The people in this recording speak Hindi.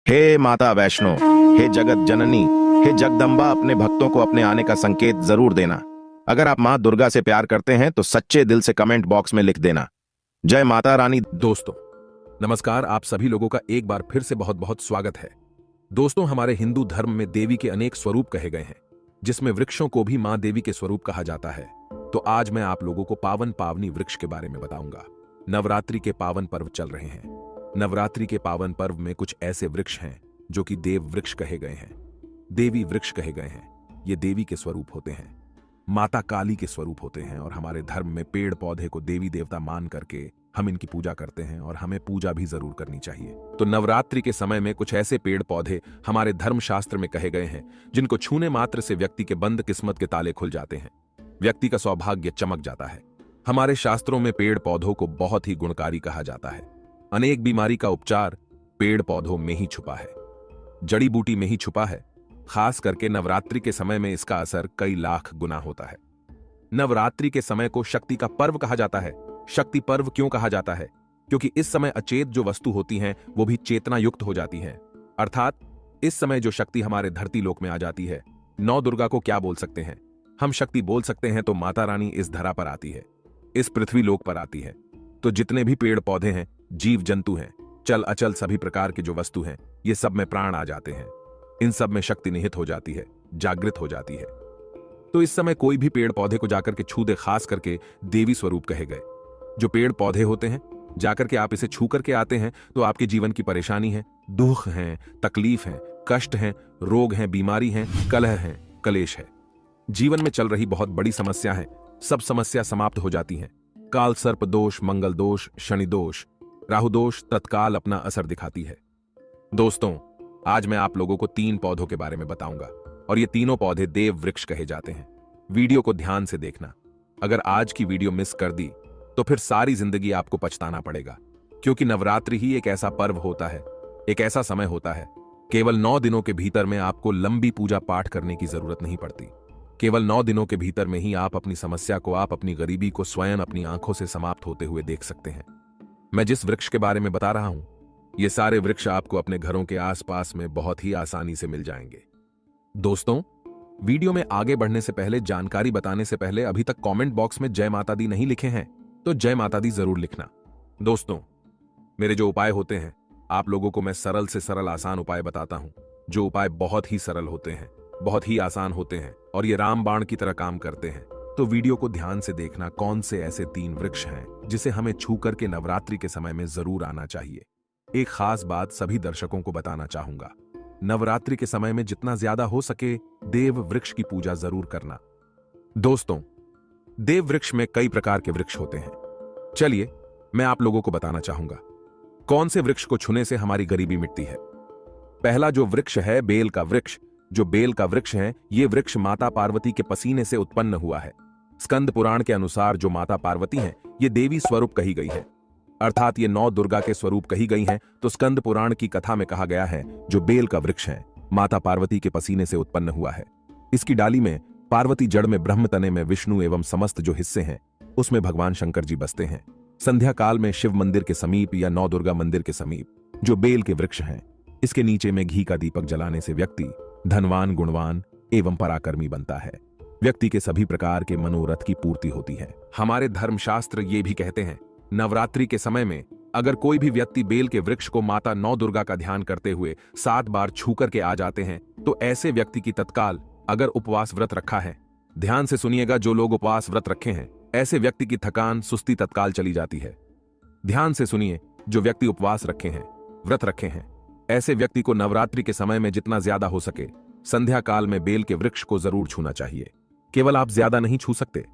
हे माता वैष्णो, हे जगत जननी, हे जगदम्बा, अपने भक्तों को अपने आने का संकेत जरूर देना। अगर आप माँ दुर्गा से प्यार करते हैं तो सच्चे दिल से कमेंट बॉक्स में लिख देना, जय माता रानी। दोस्तों नमस्कार। आप सभी लोगों का एक बार फिर से बहुत बहुत स्वागत है। दोस्तों, हमारे हिंदू धर्म में देवी के अनेक स्वरूप कहे गए हैं, जिसमें वृक्षों को भी मां देवी के स्वरूप कहा जाता है। तो आज मैं आप लोगों को पावन पावनी वृक्ष के बारे में बताऊंगा। नवरात्रि के पावन पर्व चल रहे हैं। नवरात्रि के पावन पर्व में कुछ ऐसे वृक्ष हैं जो कि देव वृक्ष कहे गए हैं, देवी वृक्ष कहे गए हैं। ये देवी के स्वरूप होते हैं, माता काली के स्वरूप होते हैं। और हमारे धर्म में पेड़ पौधे को देवी देवता मान करके हम इनकी पूजा करते हैं, और हमें पूजा भी जरूर करनी चाहिए। तो नवरात्रि के समय में कुछ ऐसे पेड़ पौधे हमारे धर्मशास्त्र में कहे गए हैं जिनको छूने मात्र से व्यक्ति के बंद किस्मत के ताले खुल जाते हैं, व्यक्ति का सौभाग्य चमक जाता है। हमारे शास्त्रों में पेड़ पौधों को बहुत ही गुणकारी कहा जाता है। अनेक बीमारी का उपचार पेड़ पौधों में ही छुपा है, जड़ी बूटी में ही छुपा है। खास करके नवरात्रि के समय में इसका असर कई लाख गुना होता है। नवरात्रि के समय को शक्ति का पर्व कहा जाता है। शक्ति पर्व क्यों कहा जाता है? क्योंकि इस समय अचेत जो वस्तु होती हैं वो भी चेतना युक्त हो जाती हैं। अर्थात इस समय जो शक्ति हमारे धरती लोक में आ जाती है। नौ दुर्गा को क्या बोल सकते हैं? हम शक्ति बोल सकते हैं तो माता रानी इस धरा पर आती है, इस पृथ्वी लोक पर आती है। तो जितने भी पेड़ पौधे हैं, जीव जंतु हैं, चल अचल सभी प्रकार के जो वस्तु हैं, ये सब में प्राण आ जाते हैं। इन सब में शक्ति निहित हो जाती है, जागृत हो जाती है। तो इस समय कोई भी पेड़ पौधे को जाकर के छू दे, खास करके देवी स्वरूप कहे गए जो पेड़ पौधे होते हैं, जाकर के आप इसे छू करके आते हैं तो आपके जीवन की परेशानी है, दुख है, तकलीफ है, कष्ट है, रोग है, बीमारी है, कलह है, कलेश है, जीवन में चल रही बहुत बड़ी समस्या है, सब समस्या समाप्त हो जाती हैं। काल सर्प दोष, मंगल दोष, शनि दोष, राहु दोष तत्काल अपना असर दिखाती है। दोस्तों, आज मैं आप लोगों को 3 पौधों के बारे में बताऊंगा, और ये तीनों पौधे देव वृक्ष कहे जाते हैं। वीडियो को ध्यान से देखना। अगर आज की वीडियो मिस कर दी तो फिर सारी जिंदगी आपको पछताना पड़ेगा, क्योंकि नवरात्रि ही एक ऐसा पर्व होता है, एक ऐसा समय होता है। केवल 9 दिनों के भीतर में आपको लंबी पूजा पाठ करने की जरूरत नहीं पड़ती। केवल 9 दिनों के भीतर में ही आप अपनी समस्या को, आप अपनी गरीबी को स्वयं अपनी आंखों से समाप्त होते हुए देख सकते हैं। मैं जिस वृक्ष के बारे में बता रहा हूं, ये सारे वृक्ष आपको अपने घरों के आसपास में बहुत ही आसानी से मिल जाएंगे। दोस्तों, वीडियो में आगे बढ़ने से पहले, जानकारी बताने से पहले, अभी तक कमेंट बॉक्स में जय माता दी नहीं लिखे हैं तो जय माता दी जरूर लिखना। दोस्तों, मेरे जो उपाय होते हैं, आप लोगों को मैं सरल से सरल आसान उपाय बताता हूं, जो उपाय बहुत ही सरल होते हैं, बहुत ही आसान होते हैं, और ये रामबाण की तरह काम करते हैं। तो वीडियो को ध्यान से देखना। कौन से ऐसे 3 वृक्ष हैं जिसे हमें छू करके नवरात्रि के समय में जरूर आना चाहिए। एक खास बात सभी दर्शकों को बताना चाहूंगा, नवरात्रि के समय में जितना ज्यादा हो सके देव वृक्ष की पूजा जरूर करना। दोस्तों, देव वृक्ष में कई प्रकार के वृक्ष होते हैं। चलिए मैं आप लोगों को बताना चाहूंगा कौन से वृक्ष को छूने से हमारी गरीबी मिटती है। पहला जो वृक्ष है, बेल का वृक्ष। जो बेल का वृक्ष है, ये वृक्ष माता पार्वती के पसीने से उत्पन्न हुआ है। स्कंद पुराण के अनुसार जो माता पार्वती हैं, ये देवी स्वरूप कही गई है, अर्थात ये 9 दुर्गा के स्वरूप कही गई हैं। तो स्कंद पुराण की कथा में कहा गया है जो बेल का वृक्ष है, माता पार्वती के पसीने से उत्पन्न हुआ है। इसकी डाली में पार्वती, जड़ में ब्रह्म, तने में विष्णु एवं समस्त जो हिस्से हैं उसमें भगवान शंकर जी बसते हैं। संध्या काल में शिव मंदिर के समीप या 9 दुर्गा मंदिर के समीप जो बेल के वृक्ष हैं, इसके नीचे में घी का दीपक जलाने से व्यक्ति धनवान, गुणवान एवं पराक्रमी बनता है। व्यक्ति के सभी प्रकार के मनोरथ की पूर्ति होती है। हमारे धर्मशास्त्र ये भी कहते हैं, नवरात्रि के समय में अगर कोई भी व्यक्ति बेल के वृक्ष को माता 9 दुर्गा का ध्यान करते हुए 7 बार छू करके आ जाते हैं तो ऐसे व्यक्ति की तत्काल, अगर उपवास व्रत रखा है, ध्यान से सुनिएगा, जो लोग उपवास व्रत रखे हैं, ऐसे व्यक्ति की थकान, सुस्ती तत्काल चली जाती है। ध्यान से सुनिए, जो व्यक्ति उपवास रखे हैं, व्रत रखे हैं, ऐसे व्यक्ति को नवरात्रि के समय में जितना ज्यादा हो सके संध्या काल में बेल के वृक्ष को जरूर छूना चाहिए। केवल आप ज्यादा नहीं छू सकते,